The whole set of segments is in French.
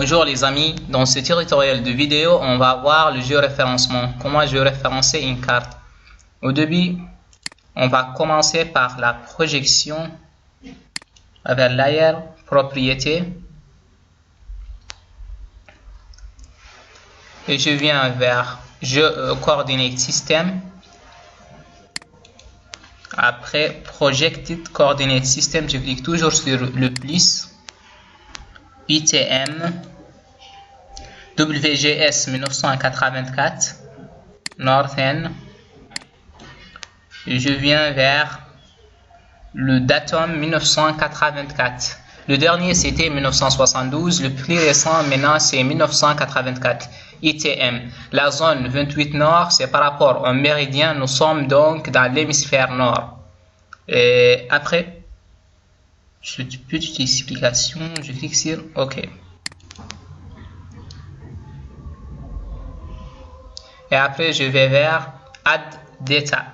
Bonjour les amis, dans ce tutoriel de vidéo, on va voir le géoréférencement, comment géoréférencer une carte. Au début, on va commencer par la projection avec layer, propriété. Et je viens vers coordinate system. Après projected coordinate system, je clique toujours sur le plus. ITM WGS 1984 Northern et je viens vers le datum 1984. Le dernier c'était 1972, le plus récent maintenant c'est 1984. ITM, la zone 28 nord, c'est par rapport au méridien, nous sommes donc dans l'hémisphère nord. Et après petite explication, je clique sur OK. Et après, je vais vers Add Data.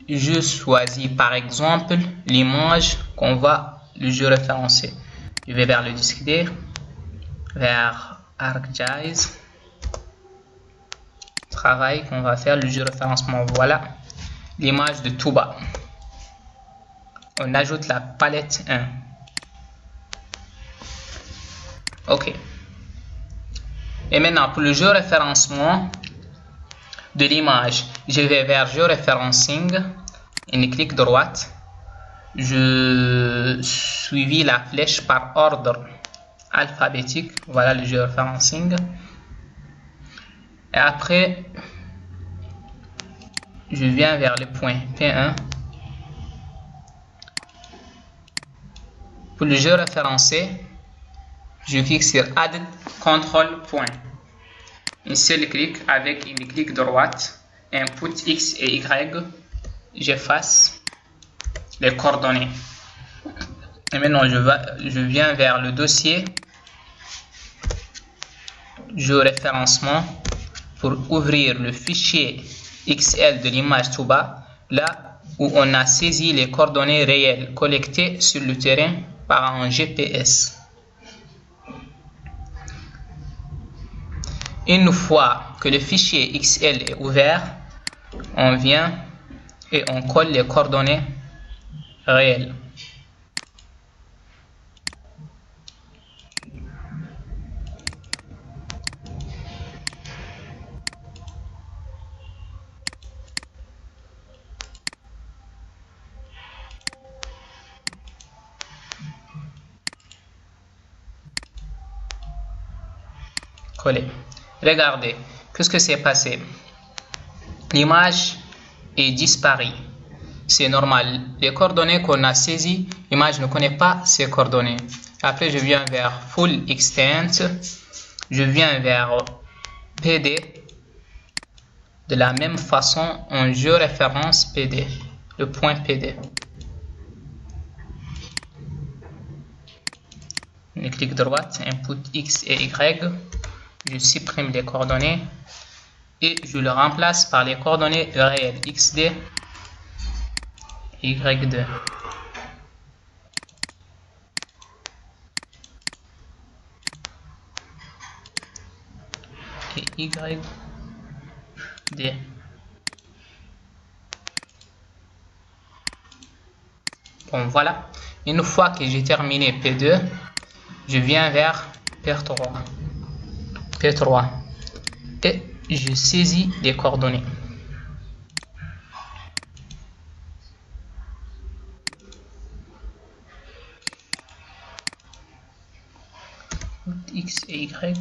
Je choisis par exemple l'image qu'on va le géoréférencer. Je vais vers le disque dur, vers ArcGIS, travail qu'on va faire le géoréférencement. Voilà l'image de Touba. On ajoute la palette 1. OK. Et maintenant, pour le géoréférencement de l'image, je vais vers Géoréférencing, une clic droite. Je suivis la flèche par ordre alphabétique. Voilà le géoréférencing. Et après, je viens vers le point P1. Pour le géoréférencer, je clique sur Add Control Point. Un seul clic avec une clic droite, input X et Y, j'efface les coordonnées. Et maintenant je viens vers le dossier géoréférencement pour ouvrir le fichier XL de l'image Touba, là où on a saisi les coordonnées réelles collectées sur le terrain par un GPS. Une fois que le fichier XL est ouvert, on vient et on colle les coordonnées réelles. Coller. Regardez, qu'est-ce que s'est passé? L'image est disparue. C'est normal. Les coordonnées qu'on a saisies, l'image ne connaît pas ces coordonnées. Après, je viens vers Full Extent. Je viens vers PD. De la même façon, on géoréférence PD, le point PD. On clique droite, input X et Y. Je supprime les coordonnées et je le remplace par les coordonnées réelles XD, Y2. Et YD. Bon, voilà. Une fois que j'ai terminé P2, je viens vers P3. Et je saisis les coordonnées. X et Y.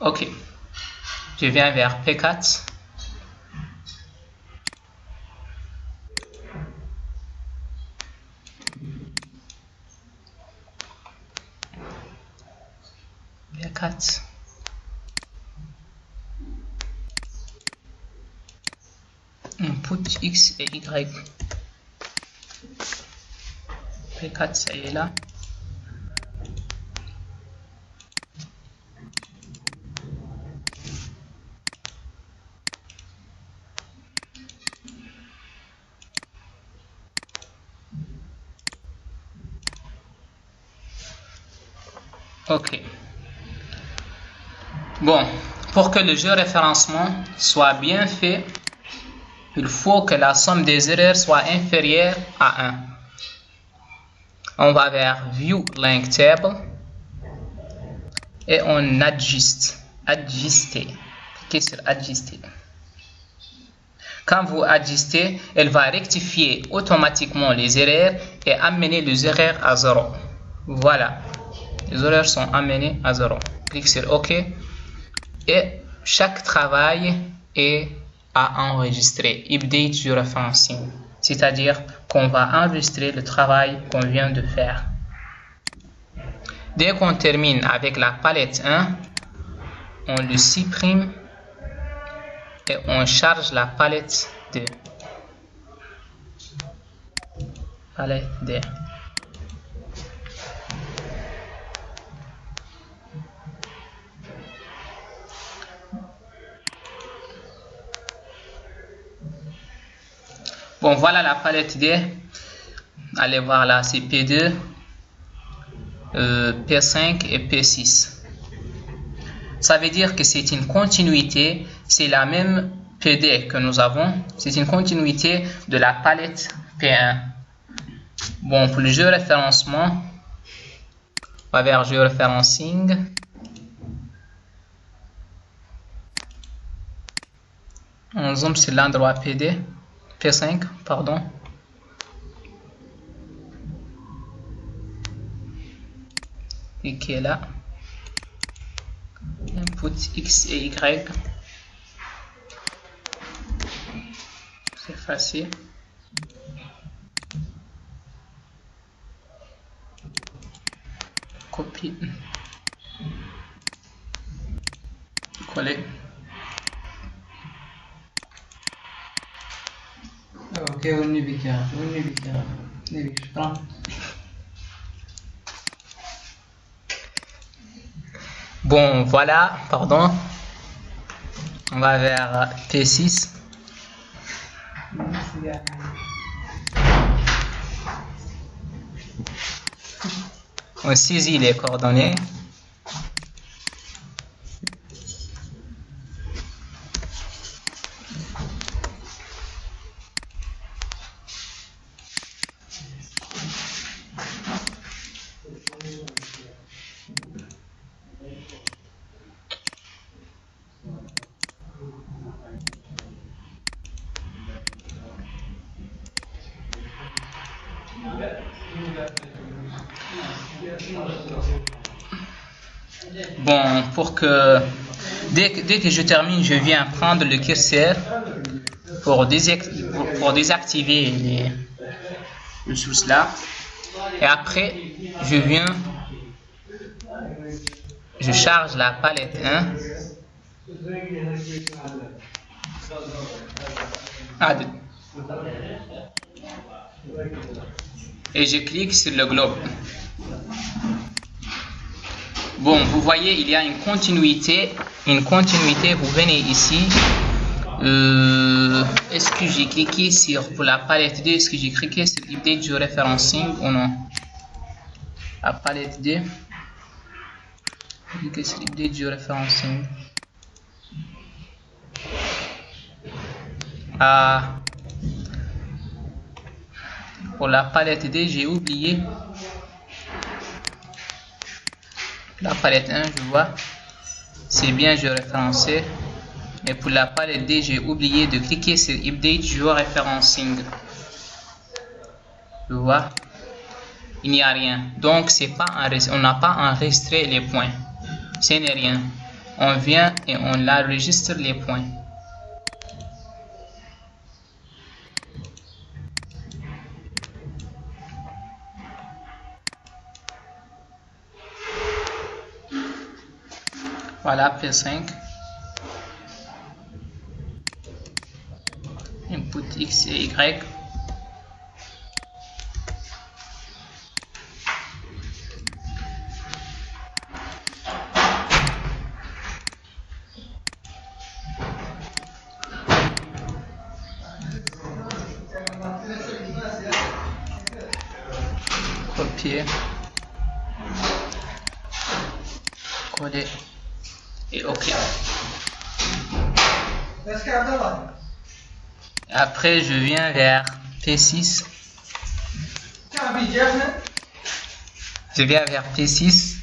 OK. Je viens vers P4. P4. input X et Y. P4, ça y est là. Ok. Bon, pour que le géoréférencement soit bien fait, il faut que la somme des erreurs soit inférieure à 1. On va vers View Link Table et on ajuster. Cliquez sur ajuster. Quand vous ajustez, elle va rectifier automatiquement les erreurs et amener les erreurs à 0. Voilà. Les erreurs sont amenées à 0. Clique sur OK. Et chaque travail est à enregistrer. Update georeferencing. C'est-à-dire qu'on va enregistrer le travail qu'on vient de faire. Dès qu'on termine avec la palette 1, on le supprime et on charge la palette 2. Palette 2. Bon, voilà la palette D. Allez voir là, c'est P2, P5 et P6. Ça veut dire que c'est une continuité, c'est la même PD que nous avons, c'est une continuité de la palette P1. Bon, pour le géoréférencement, on va vers géoreferencing. On zoome sur l'endroit P5, pardon. Cliquez là. Input X et Y. C'est facile. Copie. Coller. Ok, on est bien. Bon, voilà, pardon. On va vers P6. On saisit les coordonnées. Bon, pour que dès que je termine, je viens prendre le curseur pour désactiver les ressources là. Et après, je charge la palette 1. Et je clique sur le globe. Bon, vous voyez, il y a une continuité. Vous venez ici. Est-ce que j'ai cliqué pour la palette 2? Est-ce que j'ai cliqué sur Update Georeferencing ou non? La palette 2. Cliquez sur Update Georeferencing. Pour la palette 2, j'ai oublié. La palette 1, je vois, c'est bien géoréférencé. Mais pour la palette D, j'ai oublié de cliquer sur Update Georeferencing. Je vois, il n'y a rien. Donc, on n'a pas enregistré les points. Ce n'est rien. On vient et on enregistre les points. Voilà, P5. input X et Y. Copier, coller et OK. Après, je viens vers P6. Je viens vers P6.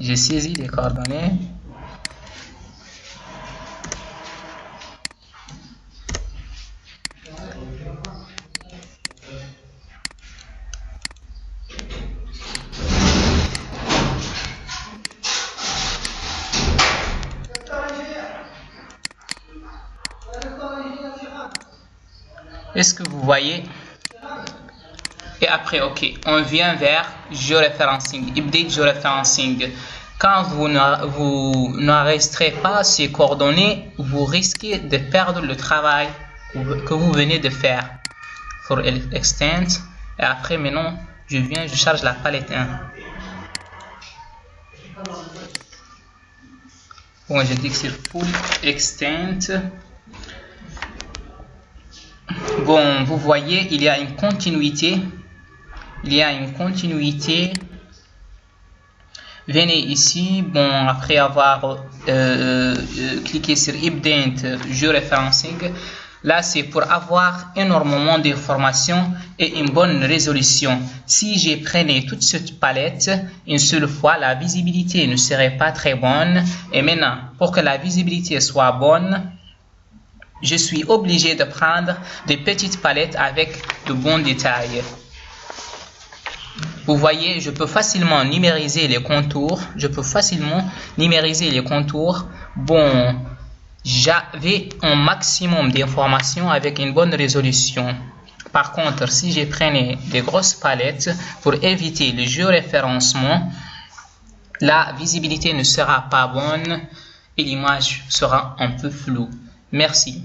Je saisis les coordonnées. Est-ce que vous voyez? Et après, OK, on vient vers géoréférencing, update géoréférencing. Quand vous n'enregistrez pas ces coordonnées, vous risquez de perdre le travail que vous venez de faire. For extend. Et après, maintenant, je charge la palette 1. Bon, je clique sur full extend. Bon, vous voyez, il y a une continuité. Venez ici. Bon, après avoir cliqué sur Update Géoréférencing, là c'est pour avoir énormément d'informations et une bonne résolution. Si j'ai pris toute cette palette une seule fois, la visibilité ne serait pas très bonne. Et maintenant, pour que la visibilité soit bonne, je suis obligé de prendre des petites palettes avec de bons détails. Vous voyez, je peux facilement numériser les contours. Bon, j'avais un maximum d'informations avec une bonne résolution. Par contre, si je prenais des grosses palettes pour éviter le géoréférencement, la visibilité ne sera pas bonne et l'image sera un peu floue. Merci.